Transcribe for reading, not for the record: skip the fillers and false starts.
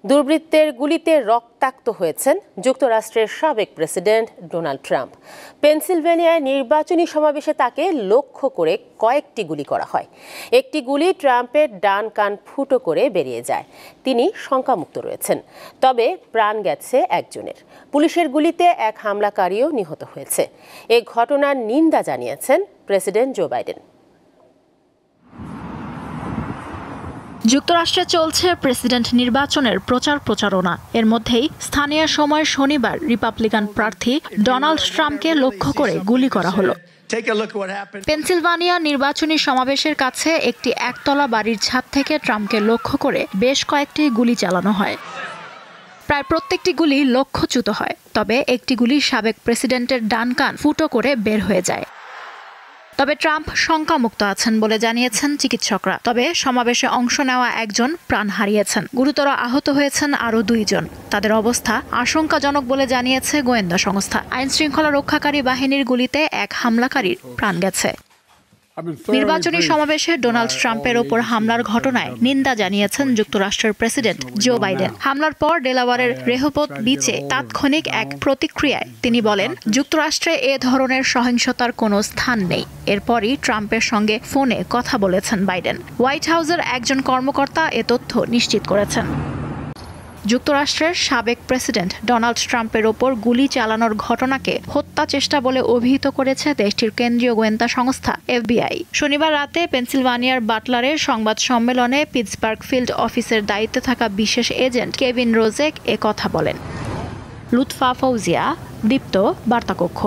দুর্বৃত্তের গুলিতে রক্তাক্ত হয়েছেন যুক্তরাষ্ট্রের সাবেক প্রেসিডেন্ট ডোনাল্ড ট্রাম্প। পেনসিলভেনিয়ায় নির্বাচনী সমাবেশে তাকে লক্ষ্য করে কয়েকটি গুলি করা হয়। একটি গুলি ট্রাম্পের ডান কান ফুটো করে বেরিয়ে যায়। তিনি শঙ্কামুক্ত রয়েছেন, তবে প্রাণ গেছে একজনের। পুলিশের গুলিতে এক হামলাকারীও নিহত হয়েছে। এ ঘটনার নিন্দা জানিয়েছেন প্রেসিডেন্ট জো বাইডেন। যুক্তরাষ্ট্রে চলছে প্রেসিডেন্ট নির্বাচনের প্রচারণা। এর মধ্যেই স্থানীয় সময় শনিবার রিপাবলিকান প্রার্থী ডোনাল্ড ট্রাম্পকে লক্ষ্য করে গুলি করা হলো। পেনসিলভানিয়া নির্বাচনী সমাবেশের কাছে একটি একতলা বাড়ির ছাদ থেকে ট্রাম্পকে লক্ষ্য করে বেশ কয়েকটি গুলি চালানো হয়। প্রায় প্রত্যেকটি গুলি লক্ষ্যচ্যুত হয়, তবে একটি গুলি সাবেক প্রেসিডেন্টের ডান কান ফুটো করে বের হয়ে যায়। তবে ট্রাম্প শঙ্কামুক্ত আছেন বলে জানিয়েছেন চিকিৎসকরা। তবে সমাবেশে অংশ নেওয়া একজন প্রাণ হারিয়েছেন, গুরুতর আহত হয়েছেন আরও 2 জন। তাদের অবস্থা আশঙ্কাজনক বলে জানিয়েছে গোয়েন্দা সংস্থা। আইনশৃঙ্খলা রক্ষাকারী বাহিনীর গুলিতে এক হামলাকারীর প্রাণ গেছে। নির্বাচনী সমাবেশে ডোনাল্ড ট্রাম্পের ওপর হামলার ঘটনায় নিন্দা জানিয়েছেন যুক্তরাষ্ট্রের প্রেসিডেন্ট জো বাইডেন। হামলার পর ডেলাওয়ারের রেহোবোথ বিচে তাৎক্ষণিক এক প্রতিক্রিয়ায় তিনি বলেন, যুক্তরাষ্ট্রে এ ধরনের সহিংসতার কোনো স্থান নেই। এরপরই ট্রাম্পের সঙ্গে ফোনে কথা বলেছেন বাইডেন। হোয়াইট হাউসের একজন কর্মকর্তা এ তথ্য নিশ্চিত করেছেন। যুক্তরাষ্ট্রের সাবেক প্রেসিডেন্ট ডোনাল্ড ট্রাম্পের ওপর গুলি চালানোর ঘটনাকে হত্যা চেষ্টা বলে অভিহিত করেছে দেশটির কেন্দ্রীয় গোয়েন্দা সংস্থা FBI। শনিবার রাতে পেনসিলভানিয়ার বাটলারের সংবাদ সম্মেলনে পিটসবার্গ ফিল্ড অফিসের দায়িত্বে থাকা বিশেষ এজেন্ট কেভিন রোজেক এ কথা বলেন। লুৎফা ফৌজিয়া, দীপ্ত, বার্তাকক্ষ।